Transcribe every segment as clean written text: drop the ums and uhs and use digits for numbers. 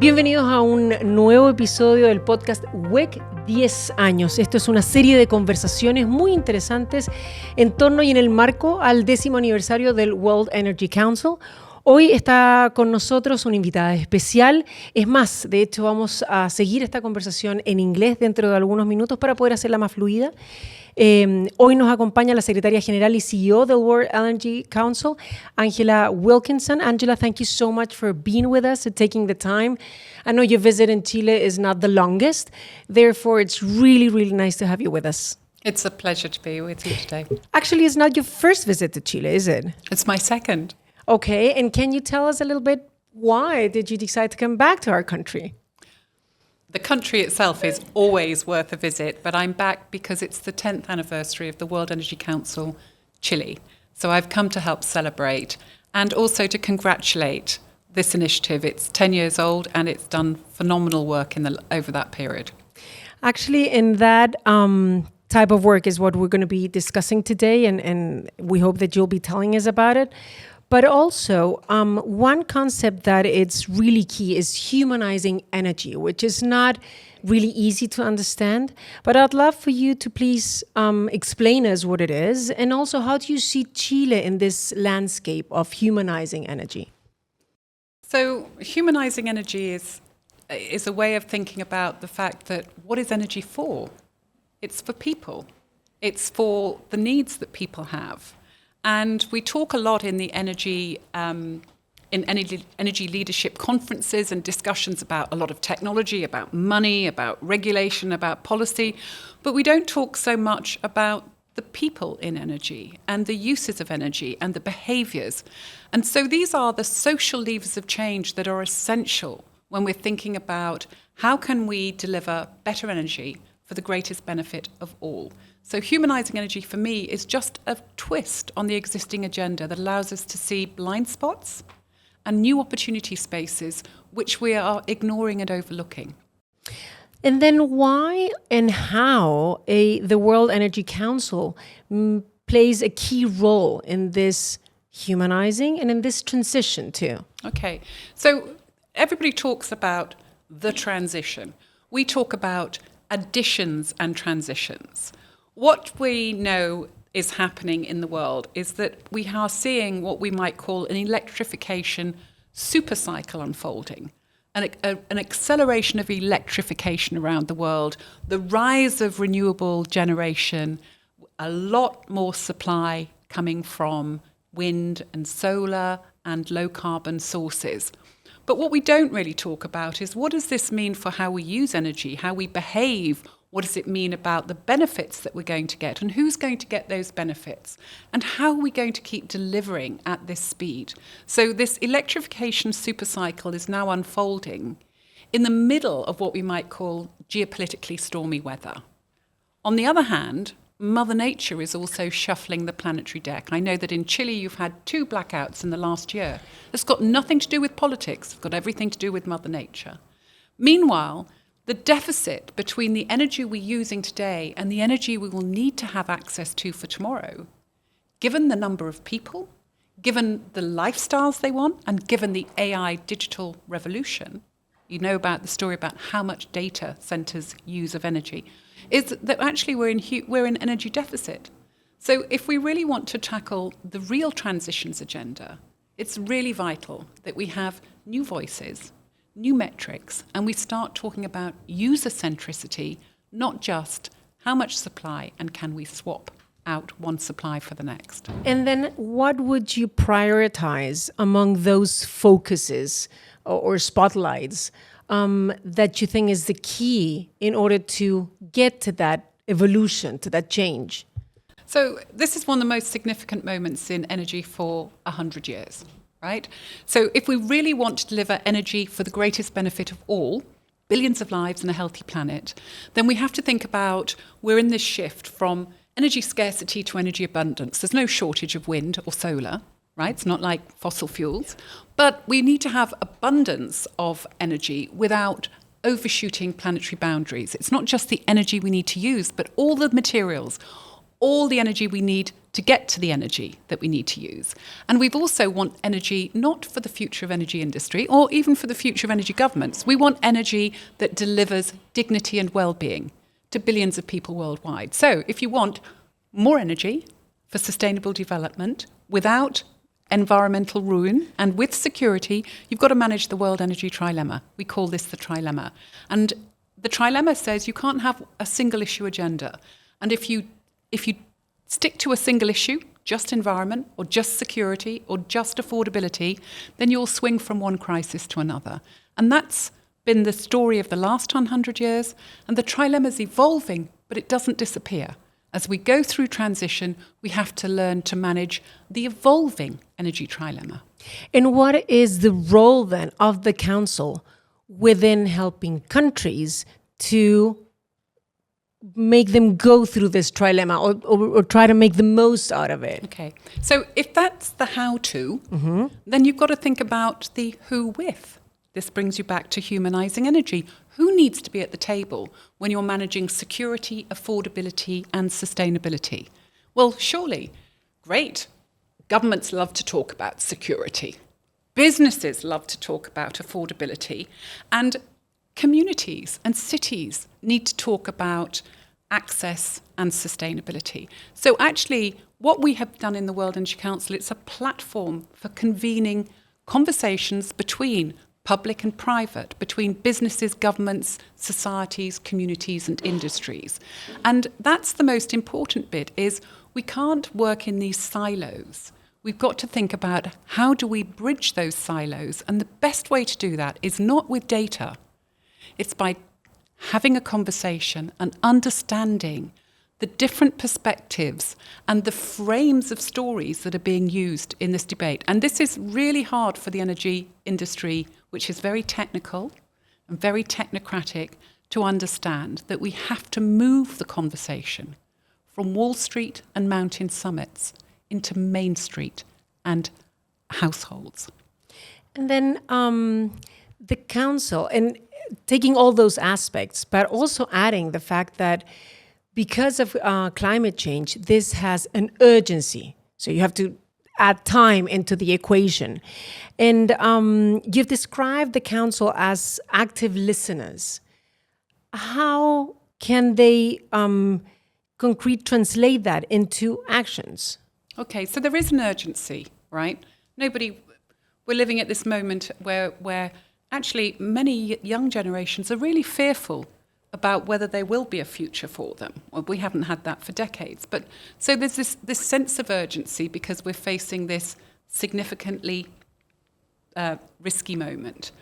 Bienvenidos a un nuevo episodio del podcast WEC 10 años. Esto es una serie de conversaciones muy interesantes en torno y en el marco al 10º aniversario del World Energy Council. Hoy está con nosotros una invitada especial. Es más, de hecho vamos a seguir esta conversación en inglés dentro de algunos minutos para poder hacerla más fluida. Hoy nos acompaña la secretaria general y CEO del World Energy Council, Angela Wilkinson. Angela, thank you so much for being with us and taking the time. I know your visit in Chile is not the longest, therefore it's really, really nice to have you with us. It's a pleasure to be with you today. Actually, it's not your first visit to Chile, is it? It's my second. Okay, and can you tell us a little bit why did you decide to come back to our country? The country itself is always worth a visit, but I'm back because it's the 10th anniversary of the World Energy Council Chile. So I've come to help celebrate and also to congratulate this initiative. It's 10 years old and it's done phenomenal work over that period. Actually, in that type of work is what we're going to be discussing today, and we hope that you'll be telling us about it. But also, one concept that it's really key is humanizing energy, which is not really easy to understand. But I'd love for you to please explain us what it is, and also how do you see Chile in this landscape of humanizing energy? So humanizing energy is a way of thinking about the fact that what is energy for? It's for people. It's for the needs that people have. And we talk a lot in the energy leadership conferences and discussions about a lot of technology, about money, about regulation, about policy, but we don't talk so much about the people in energy and the uses of energy and the behaviours. And so these are the social levers of change that are essential when we're thinking about how can we deliver better energy for the greatest benefit of all. So humanising energy for me is just a twist on the existing agenda that allows us to see blind spots and new opportunity spaces which we are ignoring and overlooking. And then why and how the World Energy Council plays a key role in this humanizing and in this transition too? Okay, so everybody talks about the transition. We talk about additions and transitions. What we know is happening in the world is that we are seeing what we might call an electrification supercycle unfolding, an acceleration of electrification around the world, the rise of renewable generation, a lot more supply coming from wind and solar and low carbon sources. But what we don't really talk about is what does this mean for how we use energy, how we behave. What does it mean about the benefits that we're going to get and who's going to get those benefits and how are we going to keep delivering at this speed? So this electrification supercycle is now unfolding in the middle of what we might call geopolitically stormy weather. On the other hand, Mother Nature is also shuffling the planetary deck. I know that in Chile you've had 2 blackouts in the last year. It's got nothing to do with politics. It's got everything to do with Mother Nature. Meanwhile, the deficit between the energy we're using today and the energy we will need to have access to for tomorrow, given the number of people, given the lifestyles they want, and given the AI digital revolution, you know about the story about how much data centers use of energy, is that actually we're in energy deficit. So if we really want to tackle the real transitions agenda, it's really vital that we have new voices, new metrics, and we start talking about user centricity, not just how much supply and can we swap out one supply for the next. And then what would you prioritize among those focuses or spotlights that you think is the key in order to get to that evolution, to that change? So this is one of the most significant moments in energy for 100 years. Right? So if we really want to deliver energy for the greatest benefit of all, billions of lives and a healthy planet, then we have to think about we're in this shift from energy scarcity to energy abundance. There's no shortage of wind or solar, right? It's not like fossil fuels. But we need to have abundance of energy without overshooting planetary boundaries. It's not just the energy we need to use, but all the materials, all the energy we need to get to the energy that we need to use. And we've also want energy not for the future of energy industry or even for the future of energy governments. We want energy that delivers dignity and well-being to billions of people worldwide. So if you want more energy for sustainable development without environmental ruin and with security, you've got to manage the world energy trilemma. We call this the trilemma. And the trilemma says you can't have a single issue agenda. And if you stick to a single issue, just environment or just security or just affordability, then you'll swing from one crisis to another. And that's been the story of the last 100 years. And the trilemma is evolving, but it doesn't disappear. As we go through transition, we have to learn to manage the evolving energy trilemma. And what is the role then of the Council within helping countries to make them go through this trilemma or try to make the most out of it? Okay, so if that's the how-to, then you've got to think about the who with. This brings you back to humanizing energy. Who needs to be at the table when you're managing security, affordability, and sustainability? Well, surely, great. Governments love to talk about security. Businesses love to talk about affordability. And communities and cities need to talk about access and sustainability. So actually, what we have done in the World Energy Council, it's a platform for convening conversations between public and private, between businesses, governments, societies, communities and industries. And that's the most important bit, is we can't work in these silos. We've got to think about how do we bridge those silos, and the best way to do that is not with data. It's by having a conversation and understanding the different perspectives and the frames of stories that are being used in this debate. And this is really hard for the energy industry, which is very technical and very technocratic, to understand that we have to move the conversation from Wall Street and mountain summits into Main Street and households. And then the Council, and taking all those aspects, but also adding the fact that because of climate change, this has an urgency. So you have to add time into the equation. And you've described the Council as active listeners. How can they translate that into actions? Okay, so there is an urgency, right? We're living at this moment where actually many young generations are really fearful about whether there will be a future for them. Well, we haven't had that for decades. But so there's this sense of urgency because we're facing this significantly risky moment.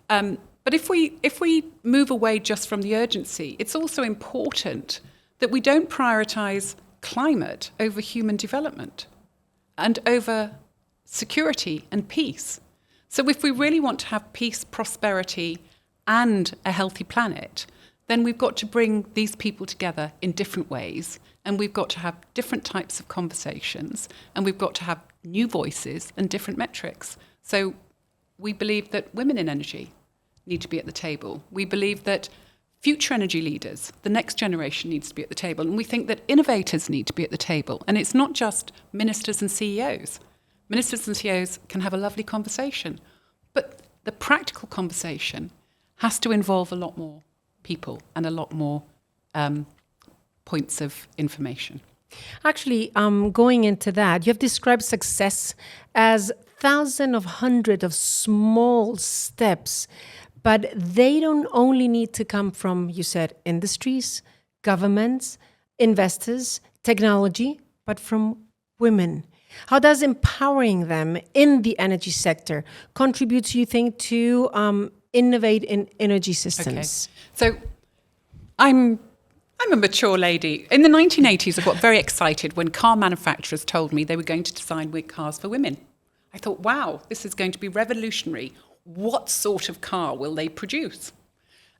But if we move away just from the urgency, it's also important that we don't prioritize climate over human development and over security and peace. So if we really want to have peace, prosperity, and a healthy planet, then we've got to bring these people together in different ways, and we've got to have different types of conversations, and we've got to have new voices and different metrics. So we believe that women in energy need to be at the table. We believe that future energy leaders, the next generation, needs to be at the table, and we think that innovators need to be at the table. And it's not just ministers and CEOs. Ministers and CEOs can have a lovely conversation, but the practical conversation has to involve a lot more people and a lot more points of information. Actually, going into that, you have described success as thousands of hundreds of small steps, but they don't only need to come from, you said, industries, governments, investors, technology, but from women. How does empowering them in the energy sector contribute, you think, to innovate in energy systems? Okay. So I'm a mature lady. In the 1980s, I got very excited when car manufacturers told me they were going to design cars for women. I thought, wow, this is going to be revolutionary. What sort of car will they produce?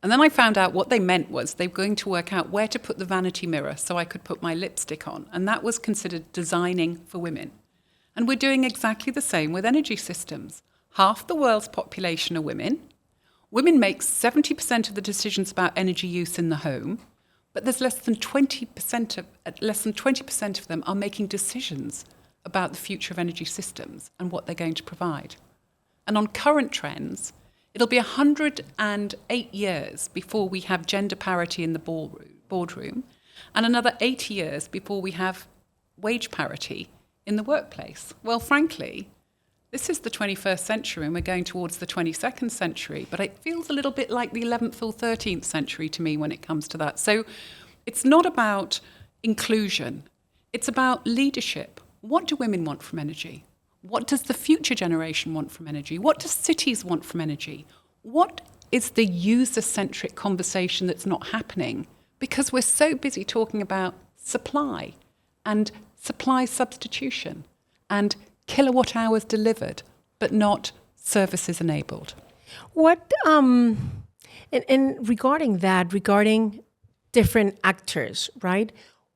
And then I found out what they meant was they were going to work out where to put the vanity mirror so I could put my lipstick on. And that was considered designing for women. And we're doing exactly the same with energy systems. Half the world's population are women. Women make 70% of the decisions about energy use in the home. but there's less than 20% of them are making decisions about the future of energy systems and what they're going to provide. And on current trends, it'll be 108 years before we have gender parity in the boardroom, and another 80 years before we have wage parity in the workplace. Well, frankly, this is the 21st century and we're going towards the 22nd century, but it feels a little bit like the 11th or 13th century to me when it comes to that. So it's not about inclusion, it's about leadership. What do women want from energy? What does the future generation want from energy? What do cities want from energy? What is the user-centric conversation that's not happening? Because we're so busy talking about supply and supply substitution and kilowatt hours delivered, but not services enabled. What and regarding different actors, right?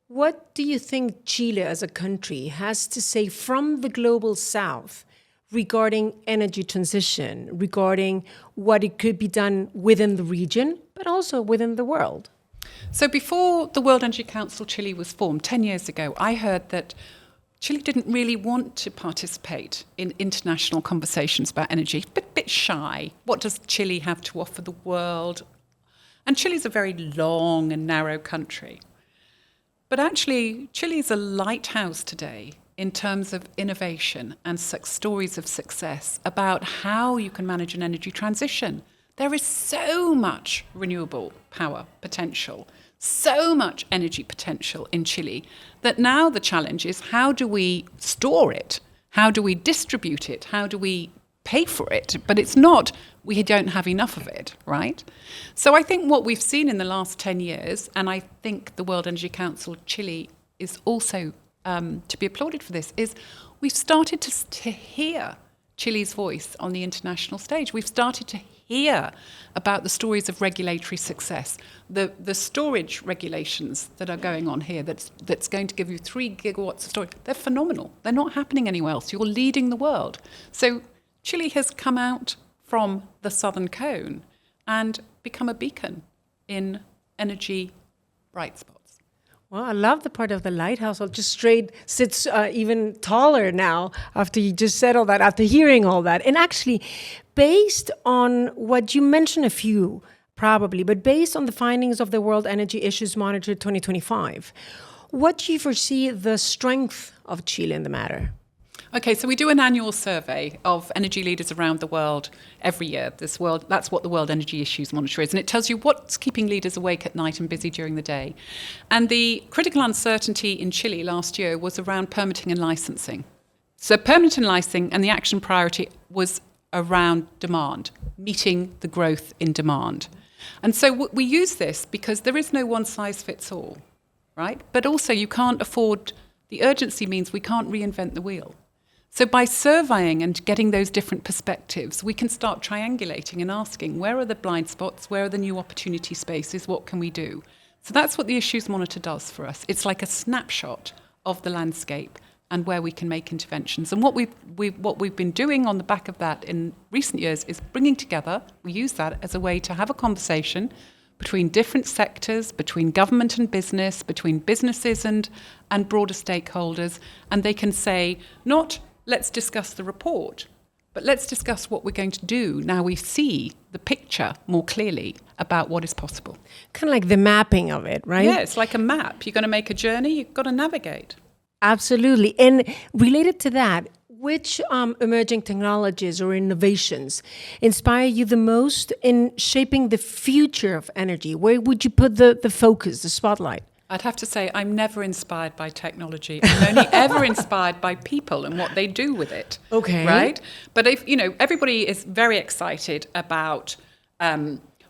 What do you think Chile as a country has to say from the global south regarding energy transition, regarding what it could be done within the region, but also within the world? So before the World Energy Council Chile was formed 10 years ago, I heard that Chile didn't really want to participate in international conversations about energy, a bit shy. What does Chile have to offer the world? And Chile's a very long and narrow country. But actually, Chile is a lighthouse today in terms of innovation and stories of success about how you can manage an energy transition. There is so much renewable power potential, so much energy potential in Chile, that now the challenge is how do we store it? How do we distribute it? How do we pay for it? But it's not, we don't have enough of it, right? So I think what we've seen in the last 10 years, and I think the World Energy Council Chile is also to be applauded for this, is we've started to hear Chile's voice on the international stage. We've started to hear about the stories of regulatory success, the storage regulations that are going on here that's going to give you 3 gigawatts of storage. They're phenomenal. They're not happening anywhere else. You're leading the world. So Chile has come out from the southern cone and become a beacon in energy bright spots. Well, I love the part of the lighthouse. I'll just straight sits even taller now after you just said all that, after hearing all that. And actually, based on what you mentioned a few, probably, but based on the findings of the World Energy Issues Monitor 2025, what do you foresee the strength of Chile in the matter? Okay, so we do an annual survey of energy leaders around the world every year. That's what the World Energy Issues Monitor is, and it tells you what's keeping leaders awake at night and busy during the day. And the critical uncertainty in Chile last year was around permitting and licensing. So permitting and licensing and the action priority was around demand, meeting the growth in demand. And so we use this because there is no one size fits all, right? But also you can't afford, the urgency means we can't reinvent the wheel. So by surveying and getting those different perspectives, we can start triangulating and asking, where are the blind spots? Where are the new opportunity spaces? What can we do? So that's what the Issues Monitor does for us. It's like a snapshot of the landscape and where we can make interventions. And what we've been doing on the back of that in recent years is bringing together, we use that as a way to have a conversation between different sectors, between government and business, between businesses and broader stakeholders. And they can say, not let's discuss the report, but let's discuss what we're going to do now we see the picture more clearly about what is possible. Kind of like the mapping of it, right? Yeah, it's like a map. You're going to make a journey, you've got to navigate. Absolutely. And related to that, which emerging technologies or innovations inspire you the most in shaping the future of energy? Where would you put the focus, the spotlight? I'd have to say I'm never inspired by technology. I'm only ever inspired by people and what they do with it. Okay. Right? But everybody is very excited about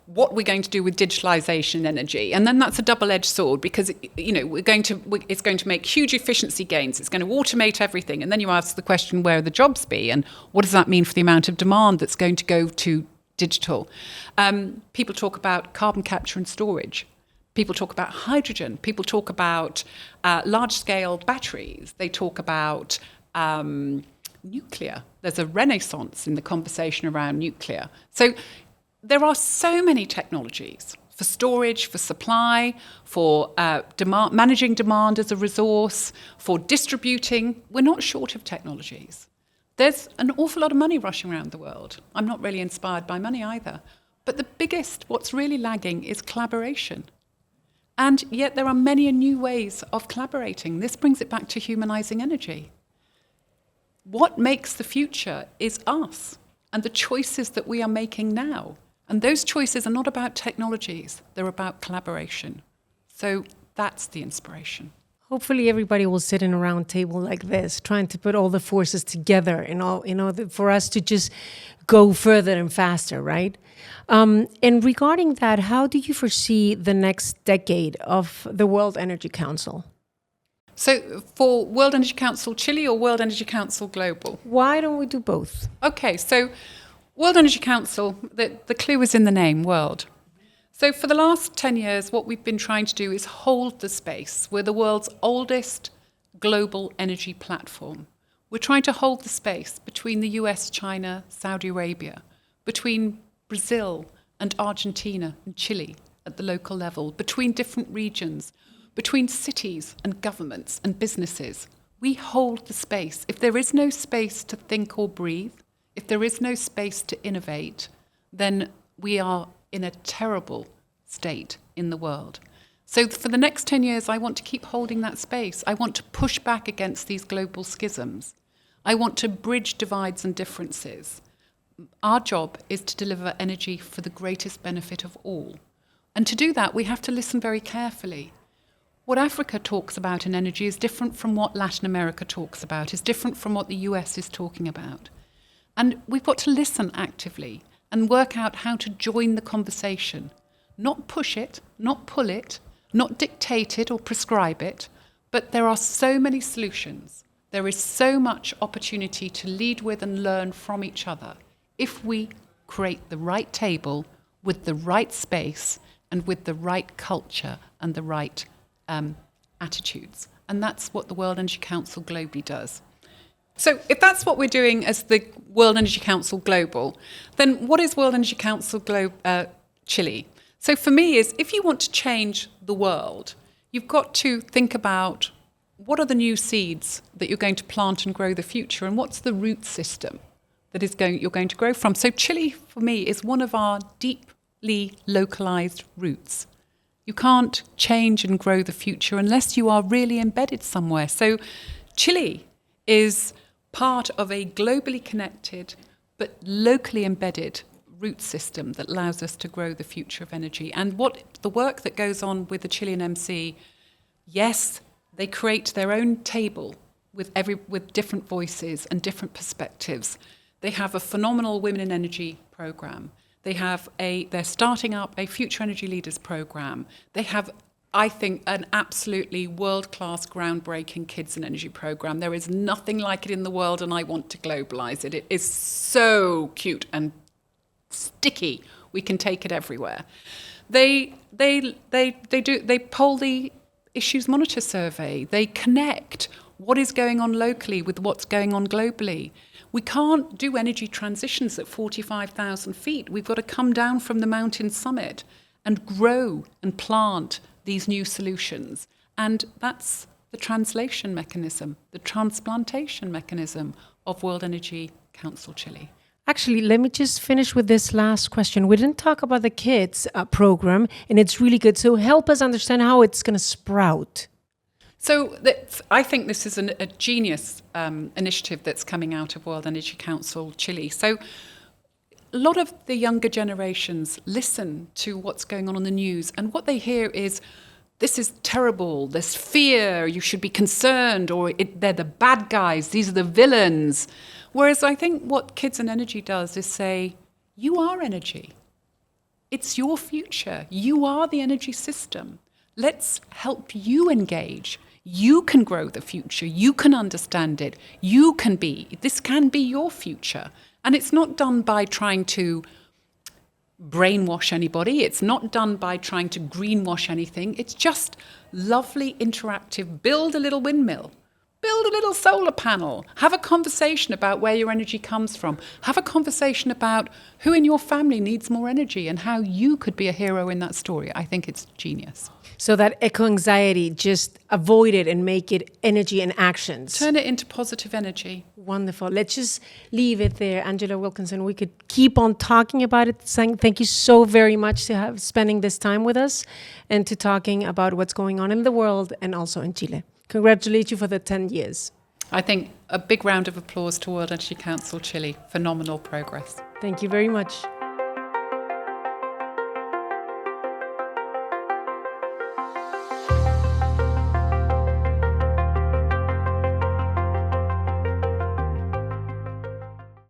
what we're going to do with digitalization energy. And then that's a double-edged sword because, it's going to make huge efficiency gains. It's going to automate everything. And then you ask the question, where will the jobs be? And what does that mean for the amount of demand that's going to go to digital? People talk about carbon capture and storage. People talk about hydrogen. People talk about large-scale batteries. They talk about nuclear. There's a renaissance in the conversation around nuclear. So there are so many technologies for storage, for supply, for managing demand as a resource, for distributing. We're not short of technologies. There's an awful lot of money rushing around the world. I'm not really inspired by money either. But the biggest, what's really lagging, is collaboration. And yet there are many new ways of collaborating. This brings it back to humanizing energy. What makes the future is us and the choices that we are making now. And those choices are not about technologies, they're about collaboration. So that's the inspiration. Hopefully everybody will sit in a round table like this, trying to put all the forces together in order for us to just go further and faster, right? And regarding that, how do you foresee the next decade of the World Energy Council? So for World Energy Council Chile or World Energy Council Global? Why don't we do both? Okay, so World Energy Council, the clue is in the name, world. So for the last 10 years, what we've been trying to do is hold the space. We're the world's oldest global energy platform. We're trying to hold the space between the US, China, Saudi Arabia, between Brazil and Argentina and Chile at the local level, between different regions, between cities and governments and businesses. We hold the space. If there is no space to think or breathe, if there is no space to innovate, then we are in a terrible state in the world. So for the next 10 years, I want to keep holding that space. I want to push back against these global schisms. I want to bridge divides and differences. Our job is to deliver energy for the greatest benefit of all. And to do that, we have to listen very carefully. What Africa talks about in energy is different from what Latin America talks about, is different from what the US is talking about. And we've got to listen actively and work out how to join the conversation. Not push it, not pull it, not dictate it or prescribe it, but there are so many solutions. There is so much opportunity to lead with and learn from each other if we create the right table with the right space and with the right culture and the right attitudes. And that's what the World Energy Council globally does. So if that's what we're doing as the World Energy Council Global, then what is World Energy Council Chile? So for me is, if you want to change the world, you've got to think about what are the new seeds that you're going to plant and grow the future, and what's the root system that you're going to grow from. So Chile, for me, is one of our deeply localized roots. You can't change and grow the future unless you are really embedded somewhere. So Chile is part of a globally connected but locally embedded root system that allows us to grow the future of energy. And what the work that goes on with the Chilean MC, yes, they create their own table with different voices and different perspectives. They have a phenomenal Women in Energy program. They're starting up a Future Energy Leaders program. They have, I think, an absolutely world-class, groundbreaking Kids and Energy program. There is nothing like it in the world, and I want to globalize it. It is so cute and sticky. We can take it everywhere. They poll the Issues Monitor survey. They connect what is going on locally with what's going on globally. We can't do energy transitions at 45,000 feet. We've got to come down from the mountain summit and grow and plant these new solutions. And that's the translation mechanism, the transplantation mechanism of World Energy Council Chile. Actually, let me just finish with this last question. We didn't talk about the kids program, and it's really good. So help us understand how it's going to sprout. So I think this is a genius initiative that's coming out of World Energy Council Chile. So a lot of the younger generations listen to what's going on the news, and what they hear is, this is terrible, there's fear, you should be concerned, or they're the bad guys, these are the villains. Whereas I think what Kids and Energy does is say, you are energy. It's your future. You are the energy system. Let's help you engage. You can grow the future. You can understand it. This can be your future. And it's not done by trying to brainwash anybody. It's not done by trying to greenwash anything. It's just lovely, interactive, build a little windmill, Build a little solar panel. Have a conversation about where your energy comes from. Have a conversation about who in your family needs more energy and how you could be a hero in that story. I think it's genius. So that eco-anxiety, just avoid it and make it energy and actions. Turn it into positive energy. Wonderful. Let's just leave it there, Angela Wilkinson. We could keep on talking about it. Thank you so very much to spending this time with us and to talking about what's going on in the world and also in Chile. Congratulate you for the 10 years. I think a big round of applause to World Energy Council Chile. Phenomenal progress. Thank you very much.